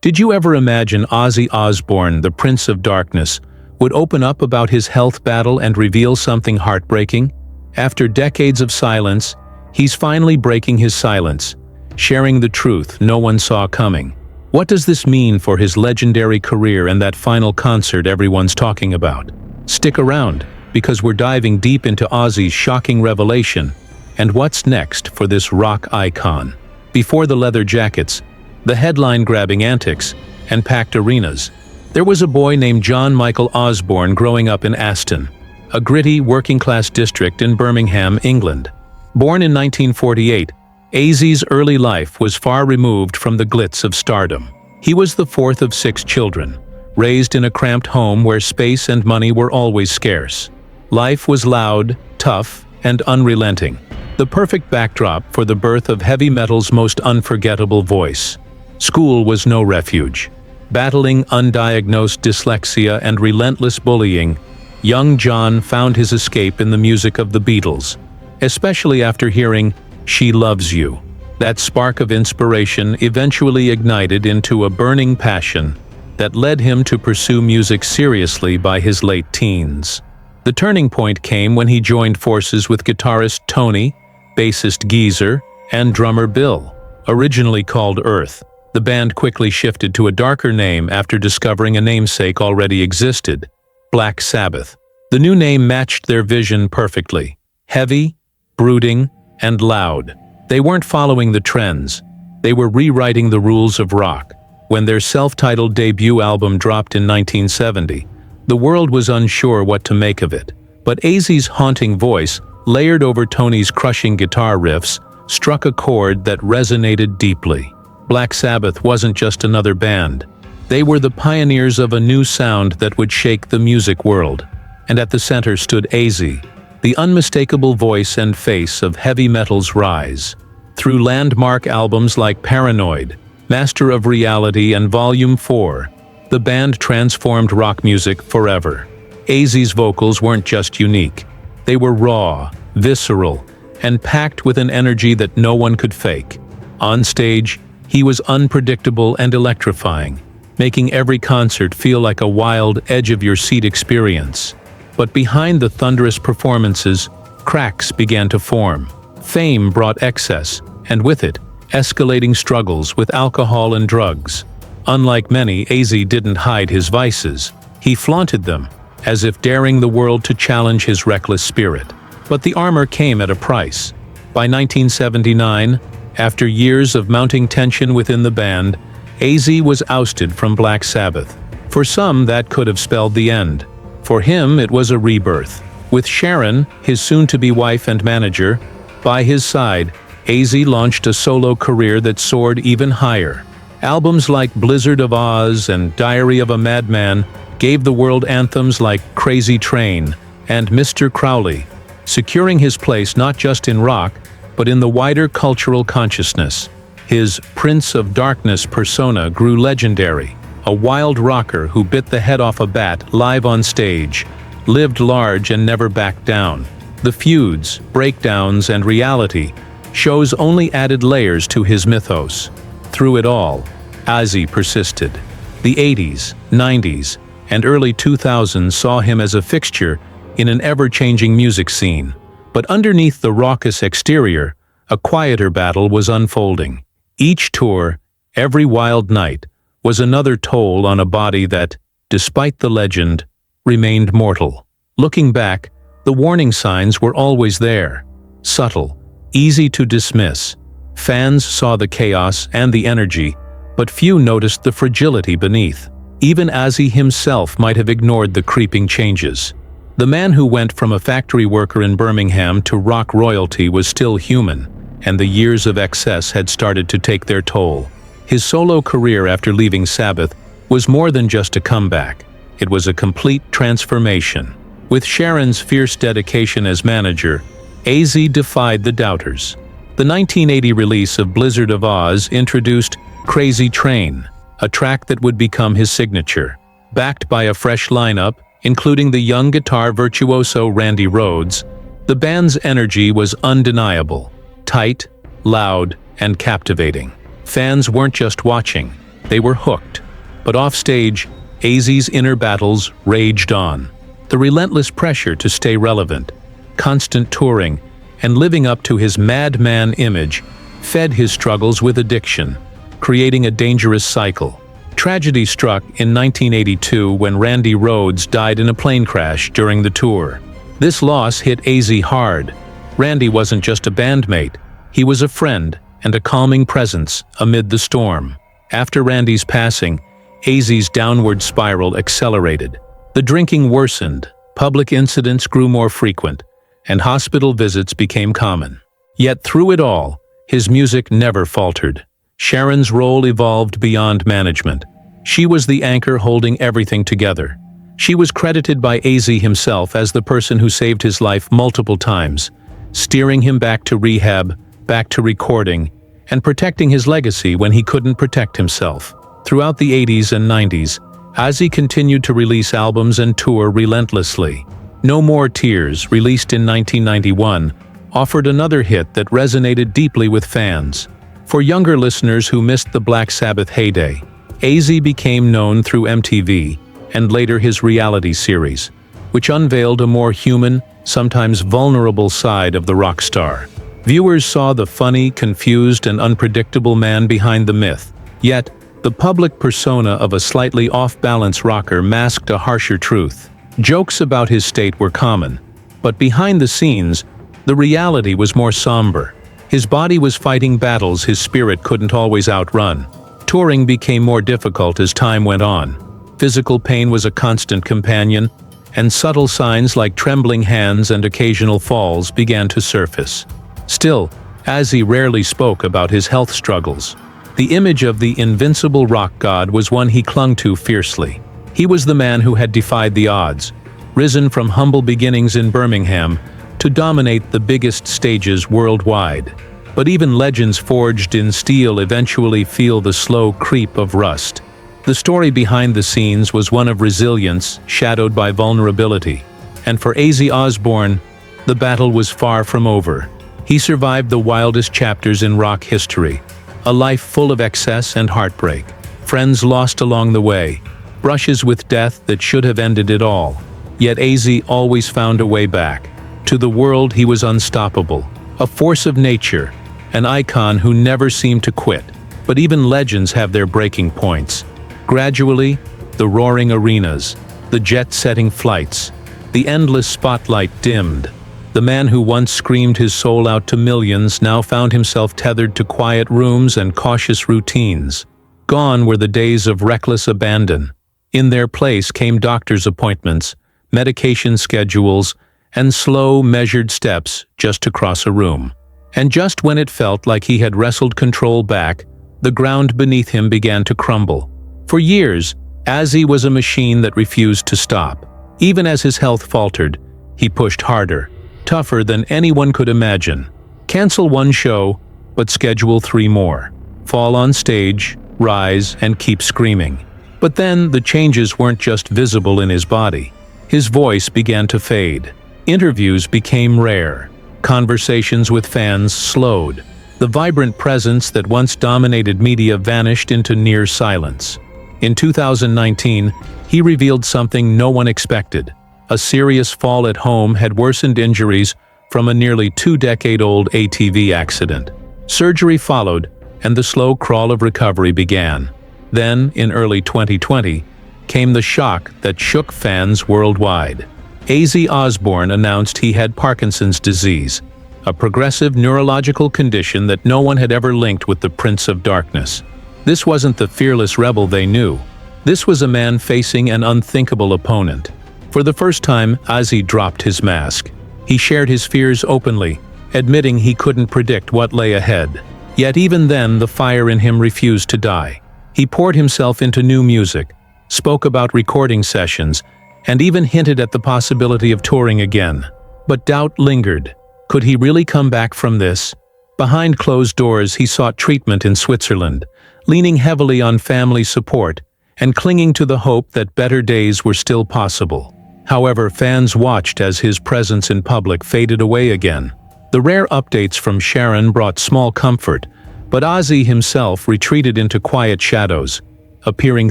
Did you ever imagine Ozzy Osbourne, the Prince of Darkness, would open up about his health battle and reveal something heartbreaking? After decades of silence, he's finally breaking his silence, sharing the truth no one saw coming. What does this mean for his legendary career and that final concert everyone's talking about? Stick around, because we're diving deep into Ozzy's shocking revelation and what's next for this rock icon. Before the leather jackets, the headline-grabbing antics, and packed arenas, there was a boy named John Michael Osborne growing up in Aston, a gritty, working-class district in Birmingham, England. Born in 1948, Ozzy's early life was far removed from the glitz of stardom. He was the fourth of 6 children, raised in a cramped home where space and money were always scarce. Life was loud, tough, and unrelenting, the perfect backdrop for the birth of heavy metal's most unforgettable voice. School was no refuge. Battling undiagnosed dyslexia and relentless bullying, young John found his escape in the music of the Beatles, especially after hearing "She Loves You." That spark of inspiration eventually ignited into a burning passion that led him to pursue music seriously by his late teens. The turning point came when he joined forces with guitarist Tony, bassist Geezer, and drummer Bill. Originally called Earth, the band quickly shifted to a darker name after discovering a namesake already existed: Black Sabbath. The new name matched their vision perfectly: heavy, brooding, and loud. They weren't following the trends. They were rewriting the rules of rock. When their self-titled debut album dropped in 1970, the world was unsure what to make of it. But Ozzy's haunting voice, layered over Tony's crushing guitar riffs, struck a chord that resonated deeply. Black Sabbath wasn't just another band. They were the pioneers of a new sound that would shake the music world. And at the center stood Ozzy, the unmistakable voice and face of heavy metal's rise. Through landmark albums like Paranoid, Master of Reality, and Volume 4, the band transformed rock music forever. Ozzy's vocals weren't just unique. They were raw, visceral, and packed with an energy that no one could fake. On stage, he was unpredictable and electrifying, making every concert feel like a wild, edge-of-your-seat experience. But behind the thunderous performances, cracks began to form. Fame brought excess, and with it, escalating struggles with alcohol and drugs. Unlike many, Ozzy didn't hide his vices. He flaunted them, as if daring the world to challenge his reckless spirit. But the armor came at a price. By 1979, after years of mounting tension within the band, Ozzy was ousted from Black Sabbath. For some, that could have spelled the end. For him, it was a rebirth. With Sharon, his soon-to-be wife and manager, by his side, Ozzy launched a solo career that soared even higher. Albums like Blizzard of Oz and Diary of a Madman gave the world anthems like Crazy Train and Mr. Crowley, securing his place not just in rock, but in the wider cultural consciousness. His Prince of Darkness persona grew legendary, a wild rocker who bit the head off a bat live on stage, lived large and never backed down. The feuds, breakdowns, and reality shows only added layers to his mythos. Through it all, Ozzy persisted. The 80s, 90s, and early 2000s saw him as a fixture in an ever-changing music scene. But underneath the raucous exterior, a quieter battle was unfolding. Each tour, every wild night, was another toll on a body that, despite the legend, remained mortal. Looking back, the warning signs were always there. Subtle, easy to dismiss. Fans saw the chaos and the energy, but few noticed the fragility beneath. Even Ozzy himself might have ignored the creeping changes. The man who went from a factory worker in Birmingham to rock royalty was still human, and the years of excess had started to take their toll. His solo career after leaving Sabbath was more than just a comeback. It was a complete transformation. With Sharon's fierce dedication as manager, Ozzy defied the doubters. The 1980 release of Blizzard of Oz introduced Crazy Train, a track that would become his signature. Backed by a fresh lineup, including the young guitar virtuoso Randy Rhoads, the band's energy was undeniable, tight, loud, and captivating. Fans weren't just watching, They were hooked. But offstage, Ozzy's inner battles raged on. The relentless pressure to stay relevant, constant touring, and living up to his madman image fed his struggles with addiction, creating a dangerous cycle. Tragedy struck in 1982 when Randy Rhoads died in a plane crash during the tour. This loss hit Ozzy hard. Randy wasn't just a bandmate, he was a friend and a calming presence amid the storm. After Randy's passing, Ozzy's downward spiral accelerated. The drinking worsened, public incidents grew more frequent, and hospital visits became common. Yet through it all, his music never faltered. Sharon's role evolved beyond management. She was the anchor holding everything together. She was credited by Ozzy himself as the person who saved his life multiple times, steering him back to rehab, back to recording, and protecting his legacy when he couldn't protect himself. Throughout the 80s and 90s, Ozzy continued to release albums and tour relentlessly. No More Tears, released in 1991, offered another hit that resonated deeply with fans. For younger listeners who missed the Black Sabbath heyday, Ozzy became known through MTV and later his reality series, which unveiled a more human, sometimes vulnerable side of the rock star. Viewers saw the funny, confused, and unpredictable man behind the myth. Yet, the public persona of a slightly off-balance rocker masked a harsher truth. Jokes about his state were common, but behind the scenes, the reality was more somber. His body was fighting battles his spirit couldn't always outrun. Touring became more difficult as time went on. Physical pain was a constant companion, and subtle signs like trembling hands and occasional falls began to surface. Still, Ozzy rarely spoke about his health struggles. The image of the invincible rock god was one he clung to fiercely. He was the man who had defied the odds, risen from humble beginnings in Birmingham to dominate the biggest stages worldwide. But even legends forged in steel eventually feel the slow creep of rust. The story behind the scenes was one of resilience shadowed by vulnerability. And for Ozzy Osbourne, the battle was far from over. He survived the wildest chapters in rock history, a life full of excess and heartbreak, friends lost along the way, brushes with death that should have ended it all. Yet Ozzy always found a way back. To the world he was unstoppable, a force of nature, an icon who never seemed to quit. But even legends have their breaking points. Gradually, the roaring arenas, the jet-setting flights, the endless spotlight dimmed. The man who once screamed his soul out to millions now found himself tethered to quiet rooms and cautious routines. Gone were the days of reckless abandon. In their place came doctor's appointments, medication schedules, and slow, measured steps just to cross a room. And just when it felt like he had wrestled control back, the ground beneath him began to crumble. For years, Ozzy was a machine that refused to stop. Even as his health faltered, he pushed harder, tougher than anyone could imagine. Cancel one show, but schedule 3 more. Fall on stage, rise, and keep screaming. But then the changes weren't just visible in his body. His voice began to fade. Interviews became rare. Conversations with fans slowed. The vibrant presence that once dominated media vanished into near silence. In 2019, he revealed something no one expected. A serious fall at home had worsened injuries from a nearly 2-decade-old ATV accident. Surgery followed, and the slow crawl of recovery began. Then, in early 2020, came the shock that shook fans worldwide. Ozzy Osbourne announced he had Parkinson's disease, a progressive neurological condition that no one had ever linked with the Prince of Darkness. This wasn't the fearless rebel they knew. This was a man facing an unthinkable opponent. For the first time, Ozzy dropped his mask. He shared his fears openly, admitting he couldn't predict what lay ahead. Yet even then, the fire in him refused to die. He poured himself into new music, spoke about recording sessions, and even hinted at the possibility of touring again. But doubt lingered. Could he really come back from this? Behind closed doors, he sought treatment in Switzerland, leaning heavily on family support and clinging to the hope that better days were still possible. However, fans watched as his presence in public faded away again. The rare updates from Sharon brought small comfort, but Ozzy himself retreated into quiet shadows. appearing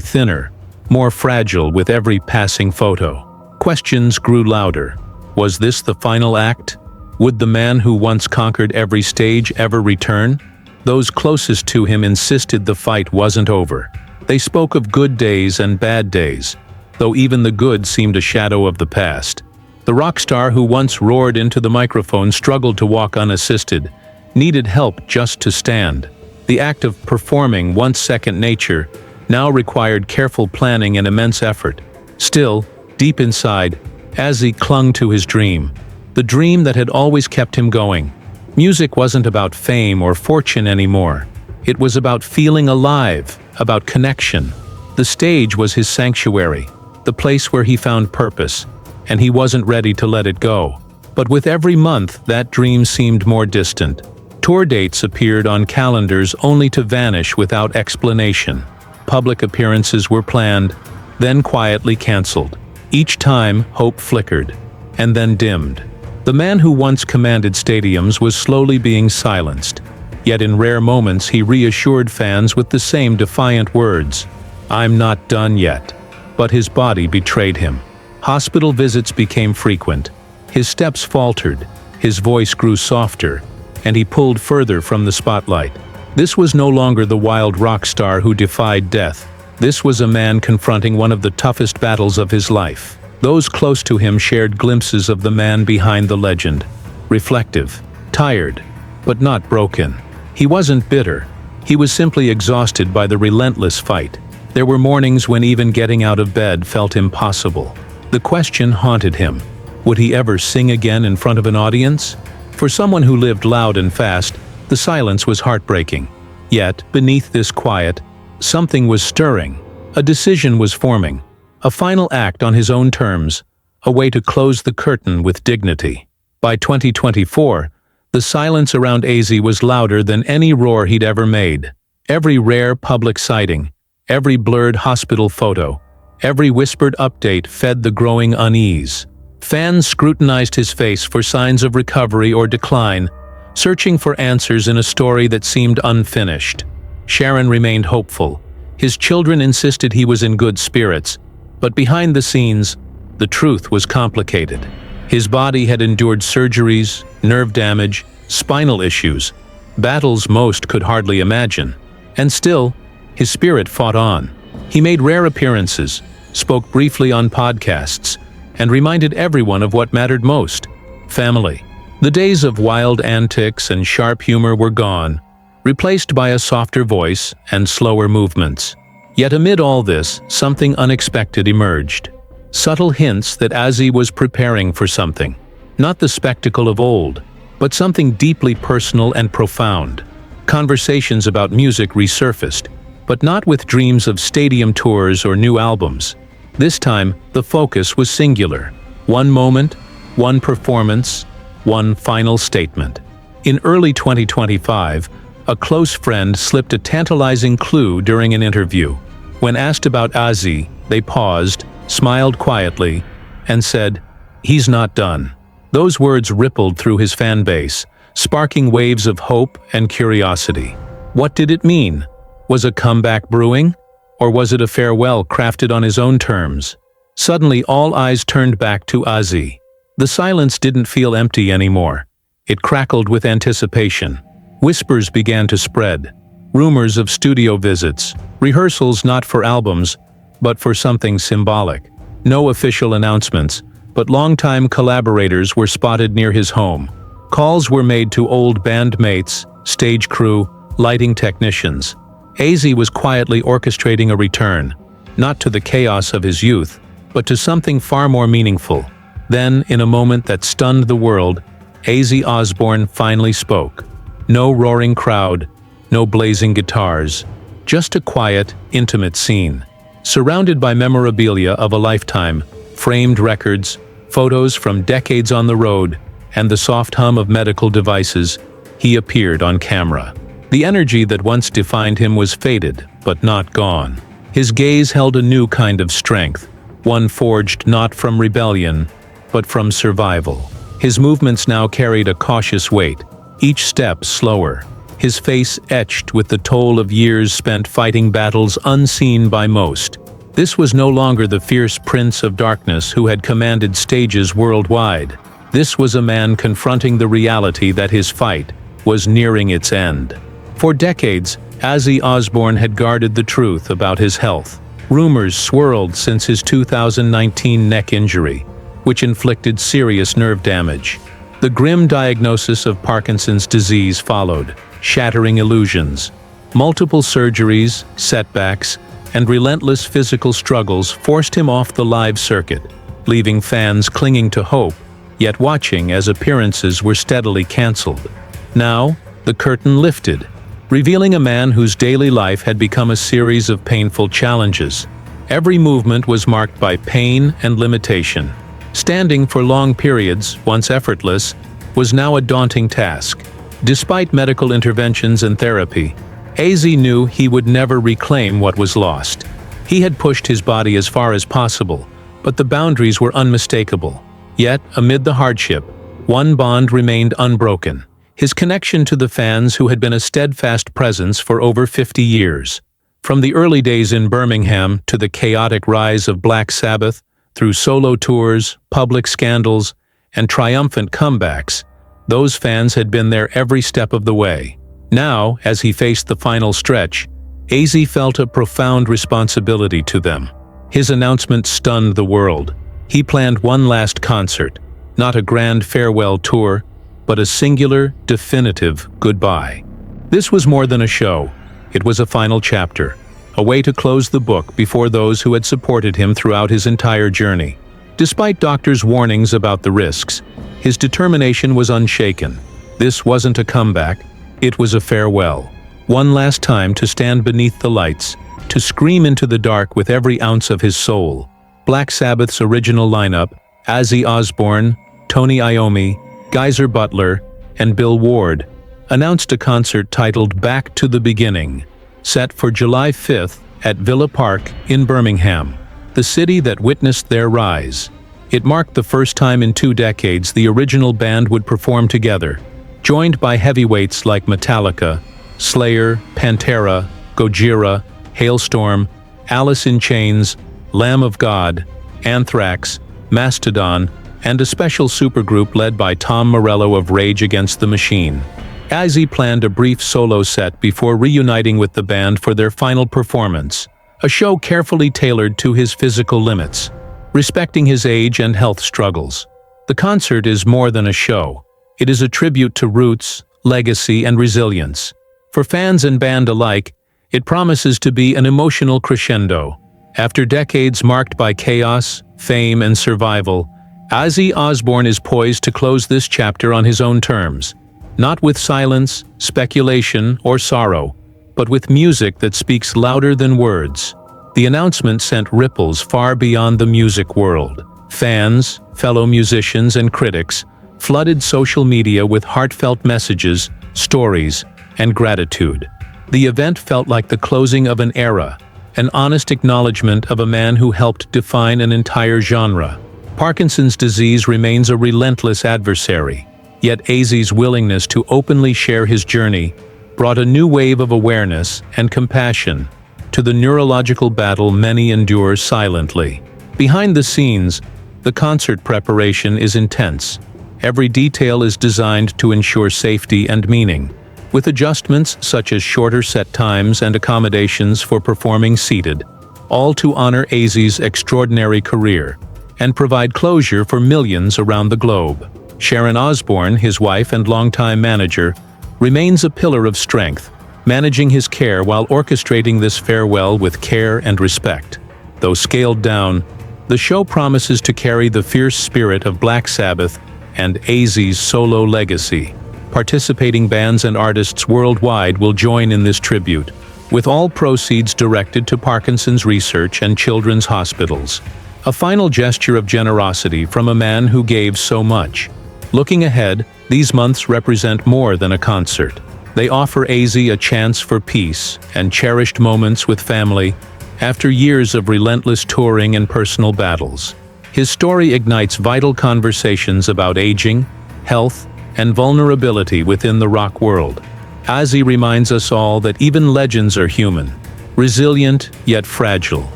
thinner, more fragile with every passing photo. Questions grew louder. Was this the final act? Would the man who once conquered every stage ever return? Those closest to him insisted the fight wasn't over. They spoke of good days and bad days, though even the good seemed a shadow of the past. The rock star who once roared into the microphone struggled to walk unassisted, needed help just to stand. The act of performing, once second nature, now required careful planning and immense effort. Still, deep inside, Ozzy clung to his dream, the dream that had always kept him going. Music wasn't about fame or fortune anymore. It was about feeling alive, about connection. The stage was his sanctuary, the place where he found purpose, and he wasn't ready to let it go. But with every month, that dream seemed more distant. Tour dates appeared on calendars only to vanish without explanation. Public appearances were planned, then quietly canceled. Each time, hope flickered, and then dimmed. The man who once commanded stadiums was slowly being silenced. Yet in rare moments he reassured fans with the same defiant words, "I'm not done yet." But his body betrayed him. Hospital visits became frequent. His steps faltered, his voice grew softer, and he pulled further from the spotlight. This was no longer the wild rock star who defied death. This was a man confronting one of the toughest battles of his life. Those close to him shared glimpses of the man behind the legend. Reflective, tired, but not broken. He wasn't bitter. He was simply exhausted by the relentless fight. There were mornings when even getting out of bed felt impossible. The question haunted him. Would he ever sing again in front of an audience? For someone who lived loud and fast, the silence was heartbreaking. Yet, beneath this quiet, something was stirring. A decision was forming. A final act on his own terms. A way to close the curtain with dignity. By 2024, the silence around Ozzy was louder than any roar he'd ever made. Every rare public sighting, every blurred hospital photo, every whispered update fed the growing unease. Fans scrutinized his face for signs of recovery or decline, searching for answers in a story that seemed unfinished. Sharon remained hopeful. His children insisted he was in good spirits, but behind the scenes, the truth was complicated. His body had endured surgeries, nerve damage, spinal issues, battles most could hardly imagine. And still, his spirit fought on. He made rare appearances, spoke briefly on podcasts, and reminded everyone of what mattered most: family. The days of wild antics and sharp humor were gone, replaced by a softer voice and slower movements. Yet amid all this, something unexpected emerged. Subtle hints that Ozzy was preparing for something. Not the spectacle of old, but something deeply personal and profound. Conversations about music resurfaced, but not with dreams of stadium tours or new albums. This time, the focus was singular. One moment, one performance, one final statement. In early 2025, a close friend slipped a tantalizing clue during an interview. When asked about Ozzy, they paused, smiled quietly, and said, "He's not done." Those words rippled through his fan base, sparking waves of hope and curiosity. What did it mean? Was a comeback brewing? Or was it a farewell crafted on his own terms? Suddenly, all eyes turned back to Ozzy. The silence didn't feel empty anymore. It crackled with anticipation. Whispers began to spread. Rumors of studio visits, rehearsals not for albums, but for something symbolic. No official announcements, but longtime collaborators were spotted near his home. Calls were made to old bandmates, stage crew, lighting technicians. Ozzy was quietly orchestrating a return, not to the chaos of his youth, but to something far more meaningful. Then, in a moment that stunned the world, Ozzy Osbourne finally spoke. No roaring crowd, no blazing guitars, just a quiet, intimate scene. Surrounded by memorabilia of a lifetime, framed records, photos from decades on the road, and the soft hum of medical devices, he appeared on camera. The energy that once defined him was faded, but not gone. His gaze held a new kind of strength, one forged not from rebellion, but from survival. His movements now carried a cautious weight, each step slower. his face etched with the toll of years spent fighting battles unseen by most. This was no longer the fierce Prince of Darkness who had commanded stages worldwide. This was a man confronting the reality that his fight was nearing its end. For decades, Ozzy Osbourne had guarded the truth about his health. Rumors swirled since his 2019 neck injury, which inflicted serious nerve damage. The grim diagnosis of Parkinson's disease followed, shattering illusions. Multiple surgeries, setbacks, and relentless physical struggles forced him off the live circuit, leaving fans clinging to hope, yet watching as appearances were steadily cancelled. Now, the curtain lifted, revealing a man whose daily life had become a series of painful challenges. Every movement was marked by pain and limitation. Standing for long periods, once effortless, was now a daunting task. Despite medical interventions and therapy, Ozzy knew he would never reclaim what was lost. He had pushed his body as far as possible, but the boundaries were unmistakable. Yet, amid the hardship, one bond remained unbroken: his connection to the fans who had been a steadfast presence for over 50 years. From the early days in Birmingham to the chaotic rise of Black Sabbath, through solo tours, public scandals, and triumphant comebacks, those fans had been there every step of the way. Now, as he faced the final stretch, Ozzy felt a profound responsibility to them. His announcement stunned the world. He planned one last concert, not a grand farewell tour, but a singular, definitive goodbye. This was more than a show. It was a final chapter, a way to close the book before those who had supported him throughout his entire journey. Despite doctors' warnings about the risks, his determination was unshaken. This wasn't a comeback, it was a farewell. One last time to stand beneath the lights, to scream into the dark with every ounce of his soul. Black Sabbath's original lineup, Ozzy Osbourne, Tony Iommi, Geezer Butler, and Bill Ward, announced a concert titled Back to the Beginning, set for July 5th at Villa Park in Birmingham, the city that witnessed their rise. It marked the first time in 2 decades the original band would perform together, joined by heavyweights like Metallica, Slayer, Pantera, Gojira, Hailstorm, Alice in Chains, Lamb of God, Anthrax, Mastodon, and a special supergroup led by Tom Morello of Rage Against the Machine. Ozzy planned a brief solo set before reuniting with the band for their final performance, a show carefully tailored to his physical limits, respecting his age and health struggles. The concert is more than a show. It is a tribute to roots, legacy, and resilience. For fans and band alike, it promises to be an emotional crescendo. After decades marked by chaos, fame, and survival, Ozzy Osbourne is poised to close this chapter on his own terms, not with silence, speculation, or sorrow, but with music that speaks louder than words. The announcement sent ripples far beyond the music world. Fans, fellow musicians, and critics flooded social media with heartfelt messages, stories, and gratitude. The event felt like the closing of an era, an honest acknowledgement of a man who helped define an entire genre. Parkinson's disease remains a relentless adversary, yet Ozzy's willingness to openly share his journey brought a new wave of awareness and compassion to the neurological battle many endure silently. Behind the scenes, the concert preparation is intense. Every detail is designed to ensure safety and meaning, with adjustments such as shorter set times and accommodations for performing seated, all to honor Ozzy's extraordinary career and provide closure for millions around the globe. Sharon Osbourne, his wife and longtime manager, remains a pillar of strength, managing his care while orchestrating this farewell with care and respect. Though scaled down, the show promises to carry the fierce spirit of Black Sabbath and Ozzy's solo legacy. Participating bands and artists worldwide will join in this tribute, with all proceeds directed to Parkinson's research and children's hospitals. A final gesture of generosity from a man who gave so much. Looking ahead, these months represent more than a concert. They offer Ozzy a chance for peace and cherished moments with family after years of relentless touring and personal battles. His story ignites vital conversations about aging, health, and vulnerability within the rock world. Ozzy reminds us all that even legends are human, resilient yet fragile,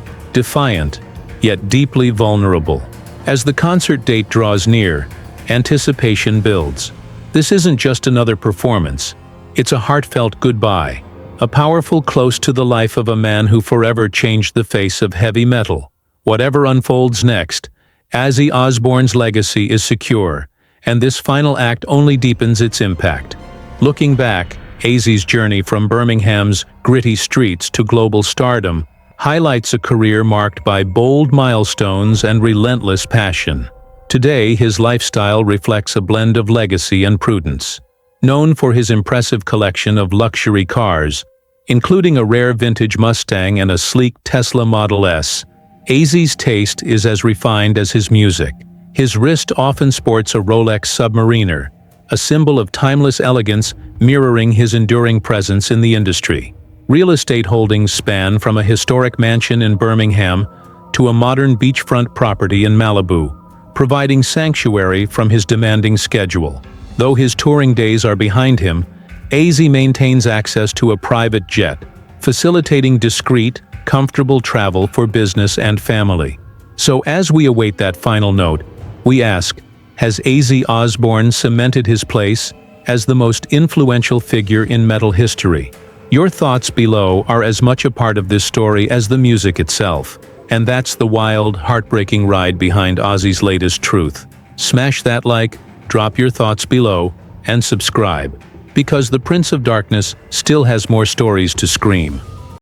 defiant yet deeply vulnerable. As the concert date draws near, anticipation builds. This isn't just another performance, it's a heartfelt goodbye, a powerful close to the life of a man who forever changed the face of heavy metal. Whatever unfolds next, Ozzy Osbourne's legacy is secure, and this final act only deepens its impact. Looking back, Ozzy's journey from Birmingham's gritty streets to global stardom highlights a career marked by bold milestones and relentless passion. Today, his lifestyle reflects a blend of legacy and prudence. Known for his impressive collection of luxury cars, including a rare vintage Mustang and a sleek Tesla Model S, Ozzy's taste is as refined as his music. His wrist often sports a Rolex Submariner, a symbol of timeless elegance mirroring his enduring presence in the industry. Real estate holdings span from a historic mansion in Birmingham to a modern beachfront property in Malibu, providing sanctuary from his demanding schedule. Though his touring days are behind him, Ozzy maintains access to a private jet, facilitating discreet, comfortable travel for business and family. So as we await that final note, we ask, has Ozzy Osbourne cemented his place as the most influential figure in metal history? Your thoughts below are as much a part of this story as the music itself. And that's the wild, heartbreaking ride behind Ozzy's latest truth. Smash that like, drop your thoughts below, and subscribe, because the Prince of Darkness still has more stories to scream.